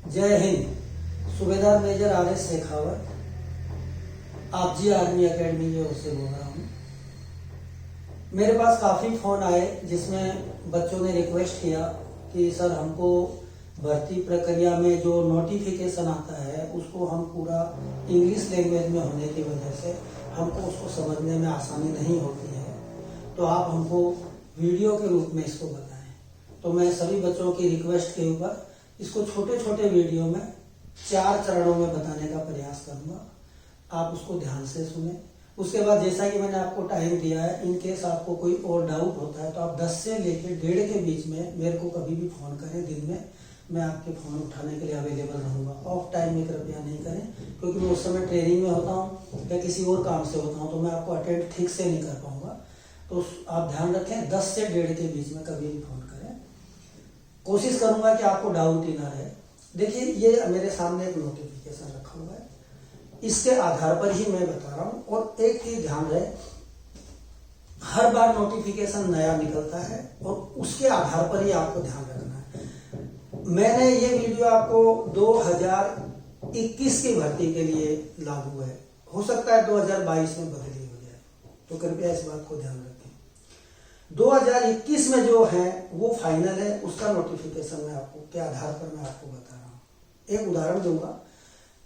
जय हिंद। सूबेदार मेजर आर.एस. शेखावत, आपजी आर्मी एकेडमी की ओर से बोल रहा हूँ। मेरे पास काफ़ी फ़ोन आए जिसमें बच्चों ने रिक्वेस्ट किया कि सर हमको भर्ती प्रक्रिया में जो नोटिफिकेशन आता है उसको हम पूरा इंग्लिश लैंग्वेज में होने की वजह से हमको उसको समझने में आसानी नहीं होती है, तो आप हमको वीडियो के रूप में इसको बताएं। तो मैं सभी बच्चों की रिक्वेस्ट के ऊपर इसको छोटे छोटे वीडियो में 4 चरणों में बताने का प्रयास करूंगा। आप उसको ध्यान से सुने। उसके बाद जैसा कि मैंने आपको टाइम दिया है, इन केस आपको कोई और डाउट होता है तो आप 10 से लेकर 1:30 के बीच में मेरे को कभी भी फोन करें। दिन में मैं आपके फोन उठाने के लिए अवेलेबल रहूंगा। ऑफ टाइम में कृपया नहीं करें, क्योंकि मैं उस समय ट्रेनिंग में होता हूँ या किसी और काम से होता हूँ, तो मैं आपको अटेंड ठीक से नहीं कर पाऊंगा। तो आप ध्यान रखें, 10 से 1:30 के बीच में कभी भी फोन करें। कोशिश करूंगा कि आपको डाउट ही ना रहे। देखिए, ये मेरे सामने एक नोटिफिकेशन रखा हुआ है, इसके आधार पर ही मैं बता रहा हूं। और एक चीज ध्यान रहे, हर बार नोटिफिकेशन नया निकलता है और उसके आधार पर ही आपको ध्यान रखना है। मैंने ये वीडियो आपको 2021 की भर्ती के लिए लागू है, हो सकता है 2022 में बदली हो जाए, तो कृपया इस बात को ध्यान रखें। 2021 में जो है वो फाइनल है, उसका नोटिफिकेशन मैं आपको के आधार पर मैं आपको बता रहा हूँ। एक उदाहरण दूंगा।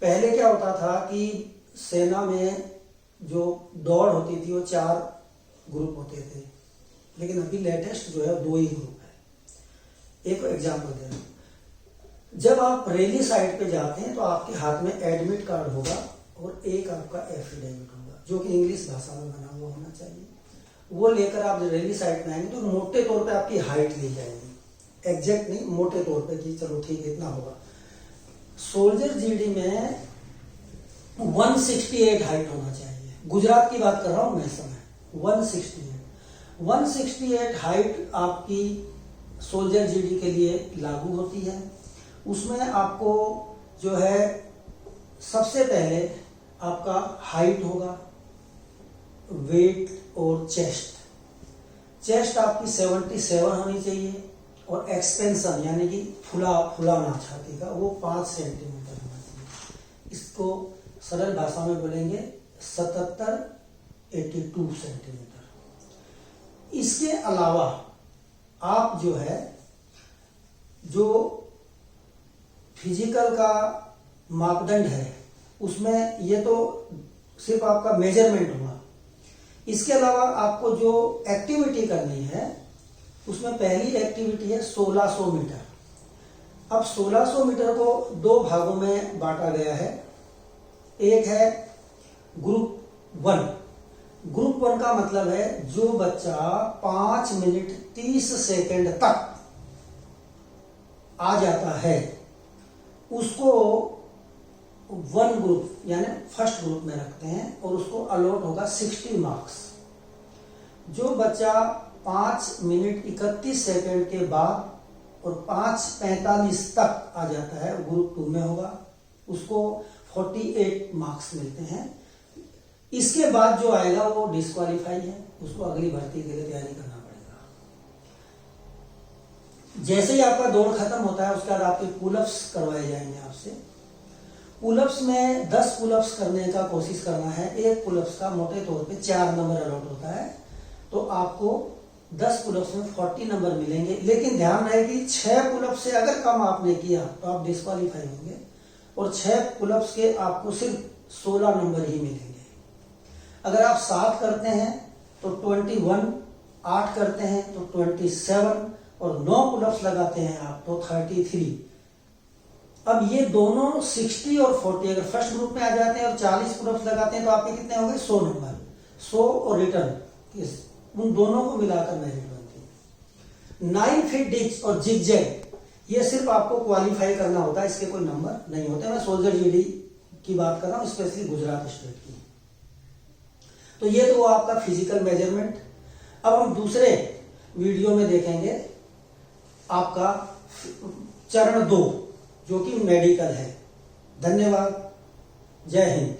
पहले क्या होता था कि सेना में जो दौड़ होती थी वो 4 ग्रुप होते थे, लेकिन अभी लेटेस्ट जो है 2 ही ग्रुप है। एक एग्जाम्पल दे रहा हूं, जब आप रैली साइट पे जाते हैं तो आपके हाथ में एडमिट कार्ड होगा और एक आपका एफिडेविट होगा, जो कि इंग्लिश भाषा में बना हुआ होना चाहिए। वो लेकर आप रैली साइट में आएंगे तो मोटे तौर पे आपकी हाइट ली जाएगी, एग्जैक्ट नहीं, मोटे तौर पे कि चलो ठीक है इतना होगा। सोल्जर जीडी में 168 हाइट होना चाहिए। गुजरात की बात कर रहा हूं मैं इस समय। 168 हाइट आपकी सोल्जर जीडी के लिए लागू होती है। उसमें आपको जो है सबसे पहले आपका हाइट होगा, वेट और चेस्ट आपकी 77 होनी चाहिए और एक्सपेंशन यानी कि फुलाना छाती का वो 5 सेंटीमीटर होना चाहिए। इसको सरल भाषा में बोलेंगे 82 सेंटीमीटर। इसके अलावा आप जो है जो फिजिकल का मापदंड है उसमें ये तो सिर्फ आपका मेजरमेंट हुआ। इसके अलावा आपको जो एक्टिविटी करनी है उसमें पहली एक्टिविटी है 1600 मीटर। अब 1600 मीटर को 2 भागों में बांटा गया है। एक है ग्रुप 1। ग्रुप 1 का मतलब है जो बच्चा 5 मिनट 30 सेकंड तक आ जाता है उसको 1 ग्रुप यानी फर्स्ट ग्रुप में रखते हैं और उसको अलॉट होगा 60 मार्क्स। जो बच्चा 5 मिनट 31 सेकंड के बाद और 5:45 तक आ जाता है ग्रुप 2 में होगा, उसको 48 मार्क्स मिलते हैं। इसके बाद जो आएगा वो डिस्क्वालीफाई है, उसको अगली भर्ती के लिए तैयारी करना पड़ेगा। जैसे ही आपका दौड़ खत्म होता है उसके बाद आपके पुलअप्स करवाए जाएंगे आपसे। पुलअप्स में 10 पुलअप्स करने का कोशिश करना है। एक पुलअप्स का मोटे तौर पे 4 नंबर अलॉट होता है, तो आपको 10 पुलअप्स में 40 नंबर मिलेंगे। लेकिन ध्यान रहे कि 6 पुलअप्स से अगर कम आपने किया तो आप डिस्क्वालीफाई होंगे और 6 पुलअप्स के आपको सिर्फ 16 नंबर ही मिलेंगे। अगर आप 7 करते हैं तो 21, 8 करते हैं तो 27 और 9 पुलअप्स लगाते हैं आप तो 33। अब ये दोनों 60 और 40 अगर फर्स्ट ग्रुप में आ जाते हैं और 40 पुलअप्स लगाते हैं तो आपके कितने हो गए? 100 नंबर। 100 और रिटर्न उन दोनों को मिलाकर मेरिट बनती है। 9 फीट डिच और जिगजैग ये सिर्फ आपको क्वालिफाई करना होता है, इसके कोई नंबर नहीं होते। मैं सोल्जर जीडी की बात कर रहा हूं, स्पेशली गुजरात स्टेट की। तो ये तो आपका फिजिकल मेजरमेंट। अब हम दूसरे वीडियो में देखेंगे आपका चरण 2 जो कि मेडिकल है। धन्यवाद। जय हिंद।